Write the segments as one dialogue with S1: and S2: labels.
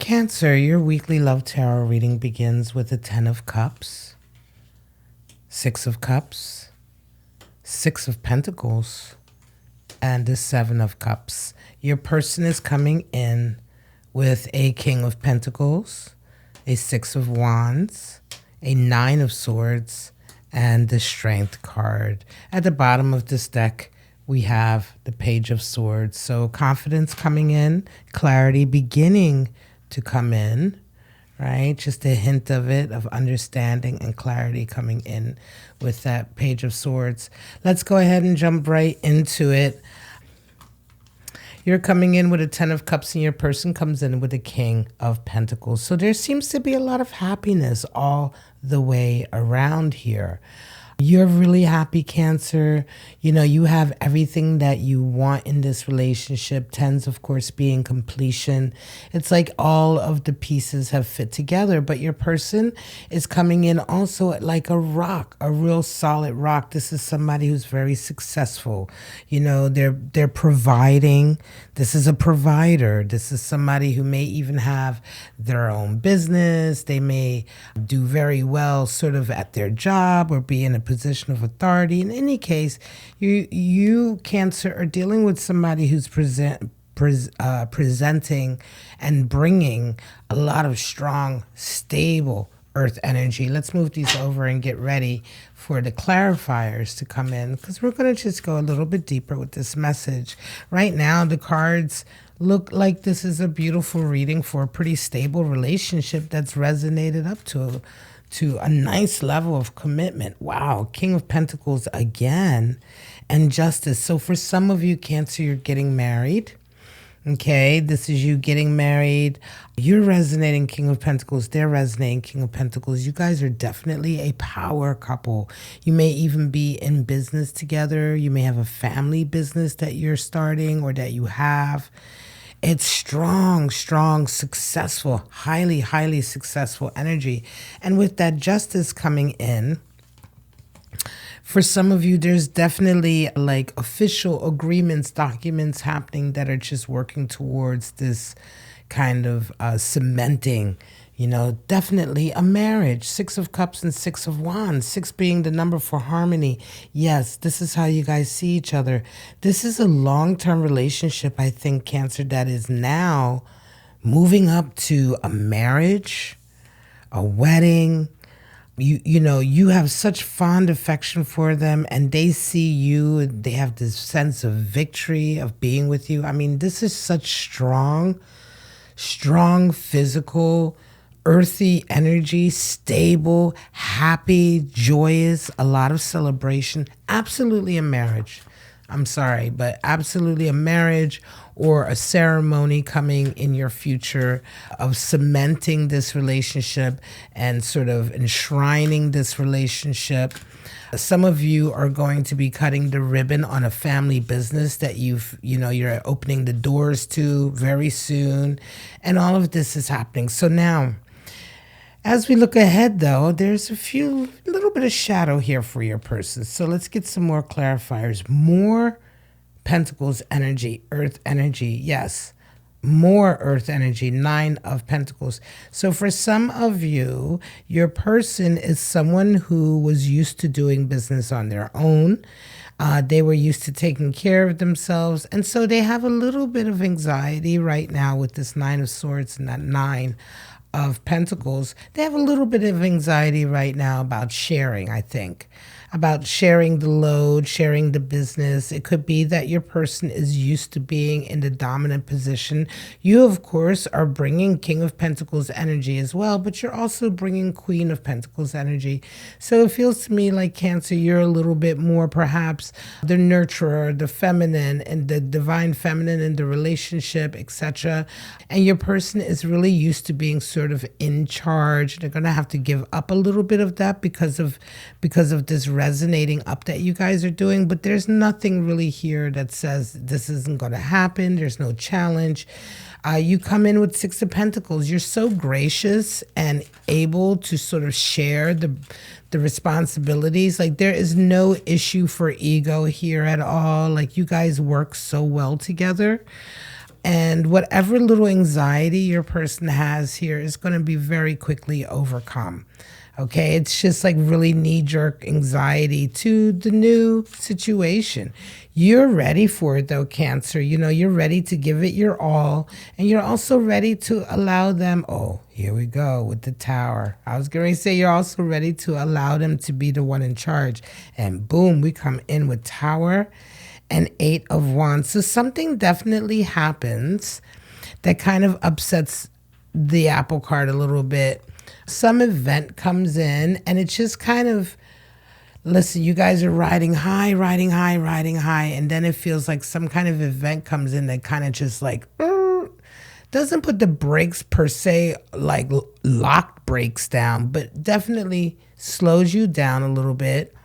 S1: Cancer, your weekly love tarot reading begins with the 10 of Cups, 6 of Cups, 6 of Pentacles, and the 7 of Cups. Your person is coming in with a King of Pentacles, a 6 of Wands, a 9 of Swords, and the Strength card. At the bottom of this deck, we have the Page of Swords. So confidence coming in, clarity beginning to come in, right? Just a hint of it, of understanding and clarity coming in with that Page of Swords. Let's go ahead and jump right into it. You're coming in with a 10 of Cups and your person comes in with a King of Pentacles. So there seems to be a lot of happiness all the way around here. You're really happy, Cancer. You know, you have everything that you want in this relationship. Tens, of course, being completion. It's like all of the pieces have fit together, but your person is coming in also like a rock, a real solid rock. This is somebody who's very successful. You know, they're providing. This is a provider. This is somebody who may even have their own business. They may do very well sort of at their job or be in a position of authority. In any case, you Cancer, are dealing with somebody who's presenting and bringing a lot of strong, stable earth energy. Let's move these over and get ready for the clarifiers to come in, because we're going to just go a little bit deeper with this message. Right now, the cards look like this is a beautiful reading for a pretty stable relationship that's resonated up to a nice level of commitment. Wow, King of Pentacles again, and Justice. So for some of you, Cancer, you're getting married. Okay, this is you getting married. You're resonating King of Pentacles. They're resonating King of Pentacles. You guys are definitely a power couple. You may even be in business together. You may have a family business that you're starting or that you have. It's strong, successful, highly, highly successful energy. And with that Justice coming in, for some of you, there's definitely like official agreements, documents happening that are just working towards this kind of cementing, you know, definitely a marriage. 6 of Cups and 6 of Wands, 6 being the number for harmony. Yes, this is how you guys see each other. This is a long-term relationship, I think, Cancer, that is now moving up to a marriage, a wedding. You know, you have such fond affection for them and they see you and they have this sense of victory of being with you. I mean, this is such strong physical, earthy energy, stable, happy, joyous, a lot of celebration. Absolutely a marriage. I'm sorry, but absolutely a marriage or a ceremony coming in your future of cementing this relationship and sort of enshrining this relationship. Some of you are going to be cutting the ribbon on a family business that you're opening the doors to very soon. And all of this is happening. So now, as we look ahead, though, there's a little bit of shadow here for your person. So let's get some more clarifiers. More Pentacles energy, earth energy. Yes, more earth energy, 9 of Pentacles. So for some of you, your person is someone who was used to doing business on their own. They were used to taking care of themselves. And so they have a little bit of anxiety right now with this 9 of Swords and that 9 of Pentacles. They have a little bit of anxiety right now about sharing, I think, about sharing the load, sharing the business. It could be that your person is used to being in the dominant position. You, of course, are bringing King of Pentacles energy as well, but you're also bringing Queen of Pentacles energy. So it feels to me like, Cancer, you're a little bit more perhaps the nurturer, the feminine and the divine feminine in the relationship, etc. And your person is really used to being sort of in charge. They're going to have to give up a little bit of that because of this resonating up that you guys are doing, but there's nothing really here that says this isn't going to happen. There's no challenge. You come in with 6 of Pentacles. You're so gracious and able to sort of share the responsibilities. Like, there is no issue for ego here at all. Like, you guys work so well together. And whatever little anxiety your person has here is going to be very quickly overcome. Okay, it's just like really knee-jerk anxiety to the new situation. You're ready for it though, Cancer. You know, you're ready to give it your all. And you're also ready to allow them, oh, here we go with the Tower. I was going to say you're also ready to allow them to be the one in charge. And boom, we come in with Tower and 8 of Wands. So something definitely happens that kind of upsets the apple cart a little bit. Some event comes in and it's just kind of, listen, you guys are riding high, riding high, riding high. And then it feels like some kind of event comes in that kind of just like, doesn't put the brakes per se, like lock brakes down, but definitely slows you down a little bit.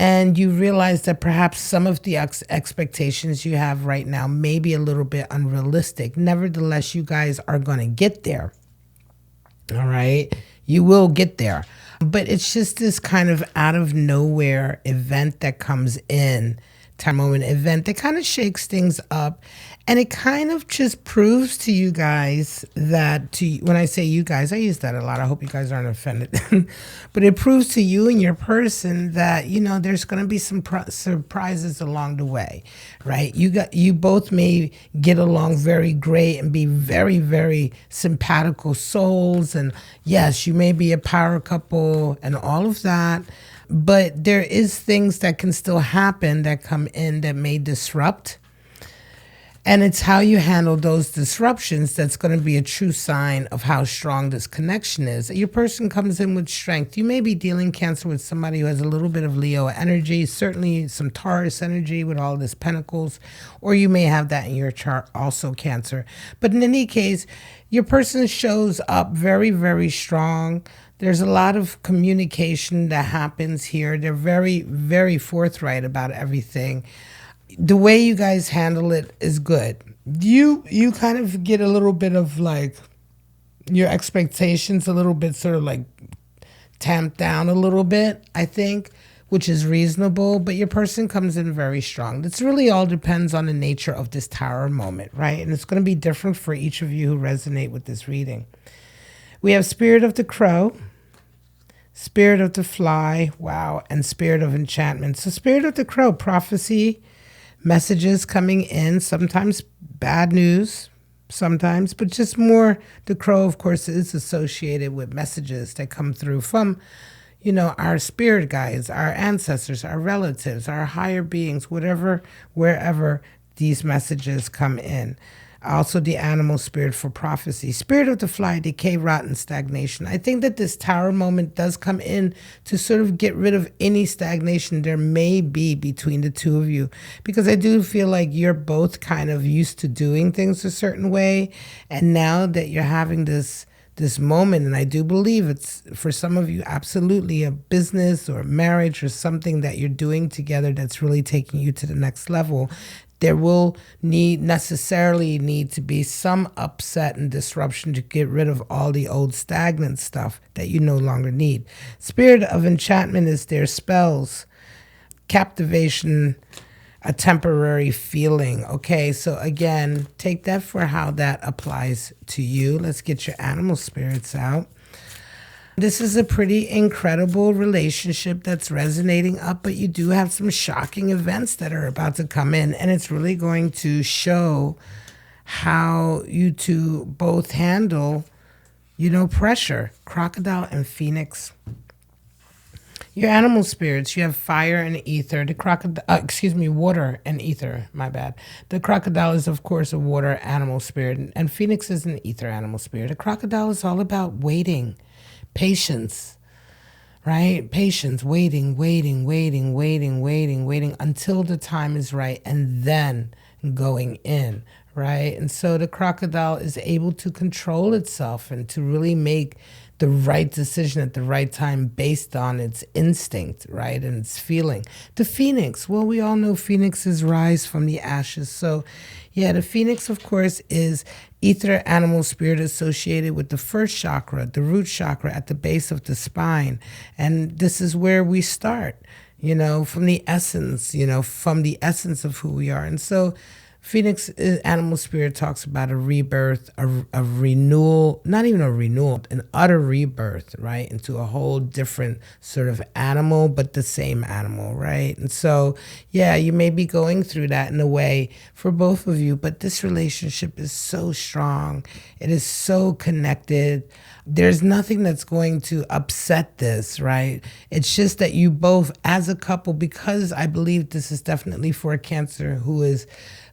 S1: And you realize that perhaps some of the expectations you have right now may be a little bit unrealistic. Nevertheless, you guys are going to get there. All right, you will get there. But it's just this kind of out of nowhere event that comes in, time moment event that kind of shakes things up. And it kind of just proves to you guys that, when I say you guys, I use that a lot. I hope you guys aren't offended. But it proves to you and your person that, you know, there's going to be some surprises along the way, right? You both may get along very great and be very, very simpatico souls. And yes, you may be a power couple and all of that. But there is things that can still happen that come in that may disrupt. And it's how you handle those disruptions that's going to be a true sign of how strong this connection is. Your person comes in with strength. You may be dealing, Cancer, with somebody who has a little bit of Leo energy, certainly some Taurus energy with all this Pentacles, or you may have that in your chart also, Cancer. But in any case, your person shows up very, very strong. There's a lot of communication that happens here. They're very, very forthright about everything. The way you guys handle it is good. You kind of get a little bit of like your expectations a little bit sort of like tamped down a little bit, I think, which is reasonable, but your person comes in very strong. This really all depends on the nature of this Tower moment, right? And it's going to be different for each of you who resonate with this reading. We have Spirit of the Crow, Spirit of the Fly, wow, and Spirit of Enchantment. So Spirit of the Crow, prophecy, messages coming in, sometimes bad news, sometimes, but just more. The crow, of course, is associated with messages that come through from, you know, our spirit guides, our ancestors, our relatives, our higher beings, whatever, wherever these messages come in. Also the animal spirit for prophecy. Spirit of the Fly, decay, rot, and stagnation. I think that this Tower moment does come in to sort of get rid of any stagnation there may be between the two of you. Because I do feel like you're both kind of used to doing things a certain way. And now that you're having this moment, and I do believe it's, for some of you, absolutely a business or marriage or something that you're doing together that's really taking you to the next level, there will necessarily need to be some upset and disruption to get rid of all the old stagnant stuff that you no longer need. Spirit of Enchantment is their spells, captivation, a temporary feeling. Okay, so again, take that for how that applies to you. Let's get your animal spirits out. This is a pretty incredible relationship that's resonating up, but you do have some shocking events that are about to come in, and it's really going to show how you two both handle, you know, pressure. Crocodile and Phoenix. Your animal spirits, you have fire and ether. The crocodile, water and ether, my bad. The crocodile is, of course, a water animal spirit, and Phoenix is an ether animal spirit. The crocodile is all about waiting. Patience, right? Patience, waiting until the time is right, and then going in, right? And so the crocodile is able to control itself and to really make the right decision at the right time based on its instinct, right? And its feeling. The Phoenix, well, we all know Phoenixes rise from the ashes. So yeah, the Phoenix, of course, is ether animal spirit associated with the first chakra, the root chakra at the base of the spine. And this is where we start, you know, from the essence, of who we are. And so Phoenix animal spirit talks about a rebirth, a renewal, not even a renewal, an utter rebirth, right? Into a whole different sort of animal, but the same animal, right? And so, yeah, you may be going through that in a way for both of you, but this relationship is so strong. It is so connected. There's nothing that's going to upset this, right? It's just that you both, as a couple, because I believe this is definitely for a Cancer who is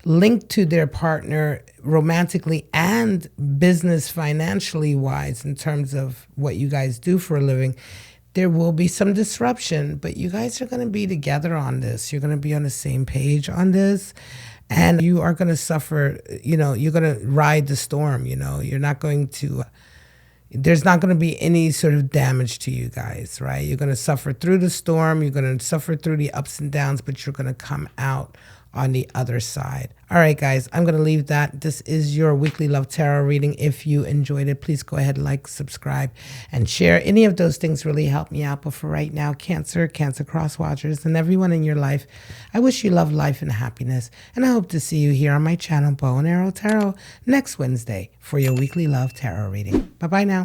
S1: linked to their partner romantically and business financially wise in terms of what you guys do for a living, there will be some disruption, but you guys are going to be together on this. You're going to be on the same page on this. And you are going to suffer, you're going to ride the storm, you're not going to, there's not going to be any sort of damage to you guys, right? You're going to suffer through the storm. You're going to suffer through the ups and downs, but you're going to come out on the other side. All right, guys, I'm going to leave that. This is your weekly love tarot reading. If you enjoyed it, please go ahead, like, subscribe, and share. Any of those things really help me out. But for right now, Cancer cross watchers, and everyone in your life, I wish you love, life, and happiness. And I hope to see you here on my channel, Bow and Arrow Tarot, next Wednesday for your weekly love tarot reading. Bye-bye now.